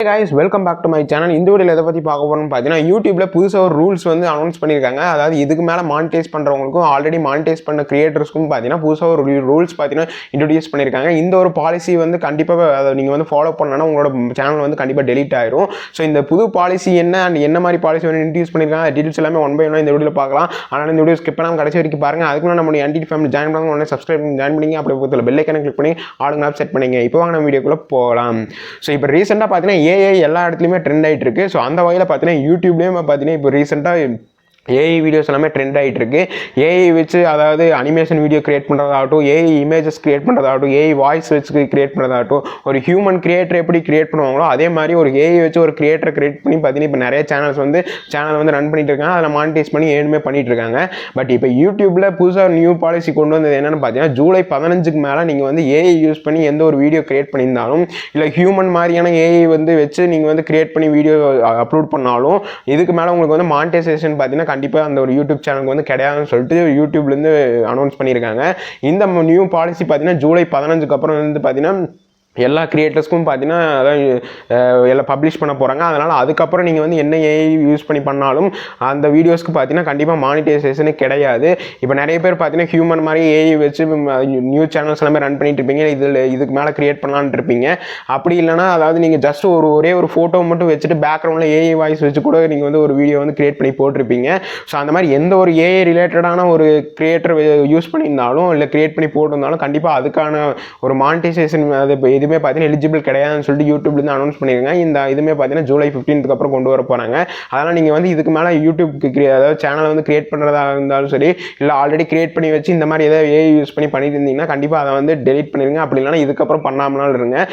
guys, welcome back to my channel. இந்த வீடியோல எதை பத்தி பார்க்க போறோம்னு பார்த்தீங்கன்னா யூடியூப்ல புதுசா ஒரு ரூல்ஸ் வந்து அனௌன்ஸ் பண்ணிருக்காங்க. அதாவது இதுக்கு மேல மானிடைஸ் பண்றவங்களுக்கும் ஆல்ரெடி மானிடைஸ் பண்ண கிரியேட்டர்ஸ்க்கும் பார்த்தீங்கன்னா புதுசா ஒரு ரூல்ஸ் பார்த்தீங்கன்னா இன்ட்ரோடியூஸ் பண்ணிருக்காங்க. இந்த ஒரு பாலிசி வந்து கண்டிப்பா அதை நீங்க வந்து ஃபாலோ பண்ணனா உங்களோட சேனல் வந்து கண்டிப்பா டெலீட் ஆயிரும். ஸோ இந்த புது பாலிசி என்ன அண்ட் என்ன மாதிரி பாலிசி வந்து இன்ட்ரோடியூஸ் பண்ணிருக்காங்க டீடைல்ஸ் எல்லாமே ஒன் பை ஒன் இந்த வீடியோல பார்க்கலாம். ஆனால் இந்த வீடியோ ஸ்கிப் பண்ணாம கடைசி வரைக்கும் பாருங்க. அதுக்கு நம்ம என்டிடி ஃபேமிலி ஜாயின் பண்ணுங்க, உடனே சப்ஸ்கிரைப் பண்ணி ஜாயின் பண்ணிங்க. அப்படி பக்கத்துல பெல் ஐகானை கிளிக் பண்ணி ஆளுங்க ஆப் செட் பண்ணிங்க. இப்போ வாங்க நம்ம வீடியோக்குள்ள போகலாம். ஸோ இப்போ ரீசெண்டா பார்த்தீங்கன்னா ஏஐ எல்லா இடத்துலையுமே ட்ரெண்ட் ஆகிட்டு இருக்கு. ஸோ அந்த வகையில் பார்த்தீங்கன்னா யூடியூப்லேயும் பார்த்தீங்கன்னா இப்போ ரீசெண்டாக ஏஐ வீடியோஸ் எல்லாமே ட்ரெண்ட் ஆகிட்டு இருக்கு. ஏஐ வச்சு அதாவது அனிமேஷன் வீடியோ கிரியேட் பண்ணுறதாகட்டும், ஏஐ இமேஜஸ் கிரியேட் பண்ணுறதாகட்டும், ஏஐ வாய்ஸ் வச்சு கிரியேட் பண்ணுறதாகட்டும், ஒரு ஹியூமன் கிரியேட்டர் எப்படி கிரியேட் பண்ணுவாங்களோ அதே மாதிரி ஒரு ஏஐ வச்சு ஒரு கிரியேட்டர் கிரியேட் பண்ணி பார்த்தீங்கன்னா இப்போ நிறைய சேனல் வந்து ரன் பண்ணிட்டு இருக்காங்க. அதில் மானிடைஸ் பண்ணி ஏழுமே பண்ணிட்டு இருக்காங்க. பட் இப்போ யூடியூப்ல புதுசாக நியூ பாலிசி கொண்டு வந்தது என்னன்னு பார்த்தீங்கன்னா ஜூலை 15க்கு மேலே நீங்கள் வந்து ஏஐ யூஸ் பண்ணி எந்த ஒரு வீடியோ கிரியேட் பண்ணியிருந்தாலும் இல்லை ஹியூமன் மாதிரியான ஏஐ வந்து வச்சு நீங்கள் வந்து கிரியேட் பண்ணி வீடியோ அப்லோட் பண்ணாலும் இதுக்கு மேலே உங்களுக்கு வந்து மானிடைசேஷன் பார்த்தீங்கன்னா கண்டிப்பாக அந்த ஒரு யூடியூப் சேனலுக்கு வந்து கிடையாதுன்னு சொல்லிட்டு யூடியூப்லேருந்து அனௌன்ஸ் பண்ணியிருக்காங்க. இந்த நியூ பாலிசி பார்த்தீங்கன்னா ஜூலை 15க்கு அப்புறம் வந்து பார்த்தீங்கன்னா எல்லா கிரியேட்டர்ஸ்க்கும் பார்த்தீங்கன்னா அதான் எல்லாம் பப்ளிஷ் பண்ண போகிறாங்க. அதனால் அதுக்கப்புறம் நீங்கள் வந்து என்ன ஏஐ யூஸ் பண்ணி பண்ணாலும் அந்த வீடியோஸ்க்கு பார்த்தீங்கன்னா கண்டிப்பாக மானிடைசேஷனே கிடையாது. இப்போ நிறைய பேர் பார்த்தீங்கன்னா ஹியூமன் மாதிரி ஏஐ வச்சு நியூ சேனல்ஸ் எல்லாமே ரன் பண்ணிட்டு இருப்பீங்க. இதுக்கு மேலே கிரியேட் பண்ணலான்னு இருப்பீங்க. அப்படி இல்லைனா அதாவது நீங்கள் ஜஸ்ட் ஒரே ஒரு ஃபோட்டோ மட்டும் வச்சுட்டு பேக்ரவுண்டில் ஏஐ வாய்ஸ் வச்சு கூட நீங்கள் வந்து ஒரு வீடியோ வந்து கிரியேட் பண்ணி போட்டிருப்பீங்க. ஸோ அந்த மாதிரி எந்த ஒரு ஏஐ ரிலேட்டடான ஒரு கிரியேட்டர் யூஸ் பண்ணியிருந்தாலும் இல்லை கிரியேட் பண்ணி போட்டிருந்தாலும் கண்டிப்பாக அதுக்கான ஒரு மானிடைசேஷன் அது இதுவுமே பார்த்தீங்கன்னா எலிஜிபிள் கிடையாதுன்னு சொல்லிட்டு யூடியூப்லேருந்து அனௌன்ஸ் பண்ணியிருக்காங்க. இந்த இதுவுமே பார்த்தீங்கன்னா ஜூலை 15க்கு அப்புறம் கொண்டு வர போகிறாங்க. அதனால் நீங்கள் வந்து இதுக்கு மேலே யூடியூப்க்கு அதாவது சேனலை வந்து கிரியேட் பண்ணுறதா இருந்தாலும் சரி இல்லை ஆல்ரெடி கிரியேட் பண்ணி வச்சு இந்த மாதிரி ஏதாவது ஏஐ யூஸ் பண்ணிட்டு இருந்தீங்கன்னா கண்டிப்பாக அதை வந்து டெலீட் பண்ணிடுங்க. அப்படி இல்லைனா இதுக்கப்புறம் பண்ணாமனாலும் இருங்க.